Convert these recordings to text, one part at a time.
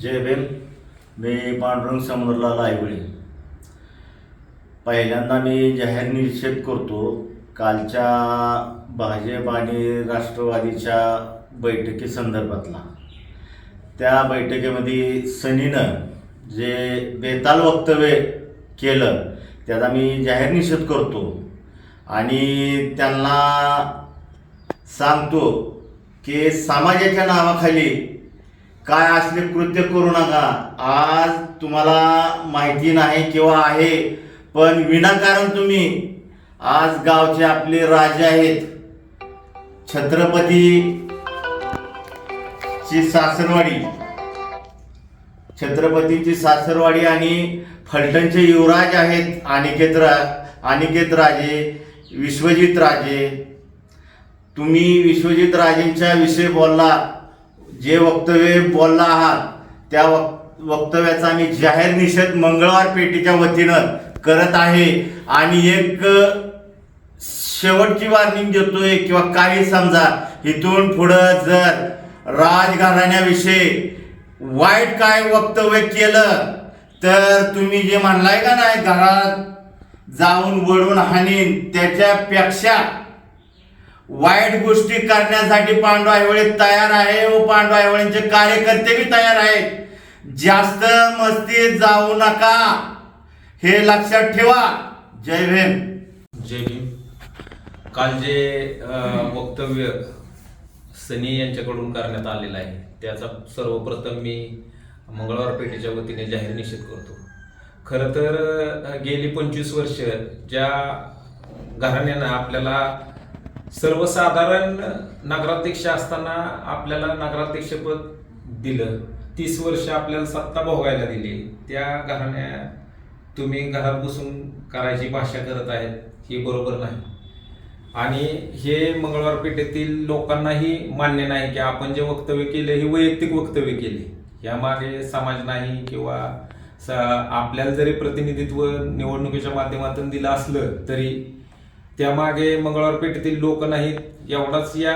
जय भीम. मी पांडुरंग समुद्रलाल आयवळे. पहिल्यांदा मी जाहीर निषेध करतो कालच्या भाजप आणि राष्ट्रवादीच्या बैठकीसंदर्भातला. त्या बैठकीमध्ये सनीनं जे बेताल वक्तव्य केलं त्याचा मी जाहीर निषेध करतो आणि त्यांना सांगतो की समाजाच्या नावाखाली काय असले कृत्य करू नका. आज तुम्हाला माहिती नाही किंवा आहे, पण विनाकारण तुम्ही आज गावचे आपले राजे आहेत, छत्रपतीची सासरवाडी आणि फलटणचे युवराज आहेत अनिकेत राजे, विश्वजित राजे. तुम्ही विश्वजित राजेंच्या विषयी बोलला, जे वक्तव्य बोलला आहात त्या वक्तव्याचा मी जाहीर निषेध मंगळवार पेठेच्या वतीनं करत आहे. आणि एक शेवटची वॉर्निंग देतोय किंवा काही समजा इथून पुढं जर राजघराण्याविषयी वाईट काय वक्तव्य केलं तर तुम्ही जे म्हणलाय का नाही घरात जाऊन वळून हाणीन, त्याच्यापेक्षा वाईट गोष्टी करण्यासाठी पांडू आयवळे तयार आहे व पांडू आयवळेंचे कार्यकर्ते बी तयार आहेत. जास्त मस्तीत जाऊ नका, हे लक्षात ठेवा. जय भीम. जय भीम. काल जे वक्तव्य सनी यांच्याकडून करण्यात आलेलं आहे त्याचा सर्वप्रथम मी मंगळवार पेठेच्या वतीने जाहीर निषेध करतो. खरं तर गेली 25 वर्ष ज्या घराण्यानं आपल्याला सर्वसाधारण नगराध्यक्ष असताना आपल्याला नगराध्यक्षपद दिलं, 30 वर्ष आपल्याला सत्ता भोगायला दिली, त्या घराण्या तुम्ही घरात बसून करायची भाषा करत आहेत, ही बरोबर नाही. आणि हे मंगळवार पेठेतील लोकांनाही मान्य नाही की आपण जे वक्तव्य केले हे वैयक्तिक वक्तव्य केले, यामागे समाज नाही किंवा आपल्याला जरी प्रतिनिधित्व निवडणुकीच्या माध्यमातून दिलं असलं तरी त्यामागे मंगळवार पेठेतील लोक नाहीत. एवढाच या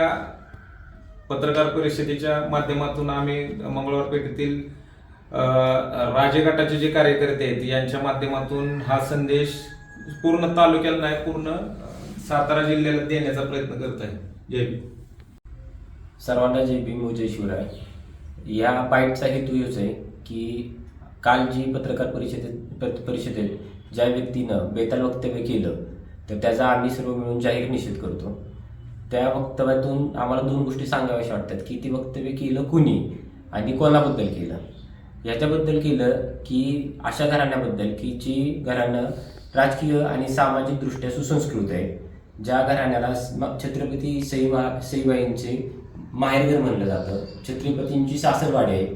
पत्रकार परिषदेच्या माध्यमातून आम्ही मंगळवार पेठेतील राजगटाचे जे कार्यकर्ते आहेत यांच्या माध्यमातून हा संदेश पूर्ण तालुक्याला नाही, पूर्ण सातारा जिल्ह्याला देण्याचा प्रयत्न करत आहे. जय भीम. सर्वांना जय भीम व जय शिवराय. या बाईटचा हेतू हेच आहे की काल जी पत्रकार परिषदेत ज्या व्यक्तीनं बेताल वक्तव्य केलं तर त्याचा आम्ही सर्व मिळून जाहीर निषेध करतो. त्या वक्तव्यातून आम्हाला 2 गोष्टी सांगाव्याशा वाटतात की ती वक्तव्य केलं कुणी आणि कोणाबद्दल केलं. याच्याबद्दल केलं की अशा घराण्याबद्दल की जी घराणं राजकीय आणि सामाजिकदृष्ट्या सुसंस्कृत आहे, ज्या घराण्याला छत्रपती सईबाईंचे माहेरघर म्हणलं जातं, छत्रपतींची सासरवाडी आहे,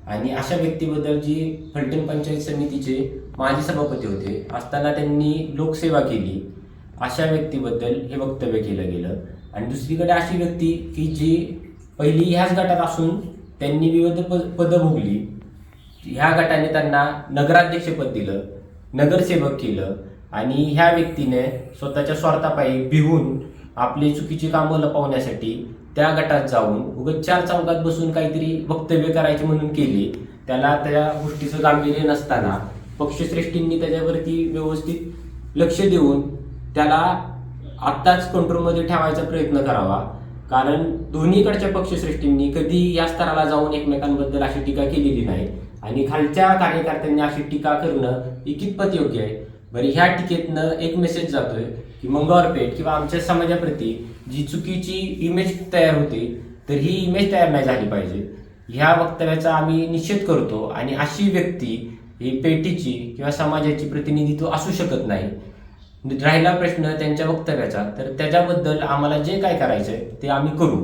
आणि अशा व्यक्तीबद्दल जी फलटण पंचायत समितीचे माजी सभापती होते असताना त्यांनी लोकसेवा केली, अशा व्यक्तीबद्दल हे वक्तव्य केलं गेलं. आणि दुसरीकडे अशी व्यक्ती की जी पहिली ह्याच गटात असून त्यांनी विविध पदं भोगली, ह्या गटाने त्यांना नगराध्यक्षपद दिलं, नगरसेवक केलं, आणि ह्या व्यक्तीने स्वतःच्या स्वार्थापायी भिवून आपली चुकीची कामं लपवण्यासाठी त्या गटात जाऊन उगाच 4 चौकात बसून काहीतरी वक्तव्य करायचे म्हणून केले. त्याला त्या गोष्टीचं गांभीर्य नसताना पक्षश्रेष्ठींनी त्याच्यावरती व्यवस्थित लक्ष देऊन त्याला आत्ताच कंट्रोलमध्ये ठेवायचा प्रयत्न करावा. कारण दोन्हीकडच्या पक्षश्रेष्ठींनी कधी या स्तराला जाऊन एकमेकांबद्दल अशी टीका केलेली नाही, आणि खालच्या कार्यकर्त्यांनी अशी टीका करणं ही कितपत योग्य आहे. बरं, ह्या टीकेतनं एक मेसेज जातोय की मंगळवार पेठ किंवा आमच्या समाजाप्रती जी चुकीची इमेज तयार होते तर ही इमेज तयार नाही झाली पाहिजे. ह्या वक्तव्याचा आम्ही निषेध करतो. आणि अशी व्यक्ती ही पेठीची किंवा समाजाची प्रतिनिधित्व असू शकत नाही. राहिला प्रश्न त्यांच्या वक्तव्याचा, तर त्याच्याबद्दल आम्हाला जे काय करायचंय ते आम्ही करू.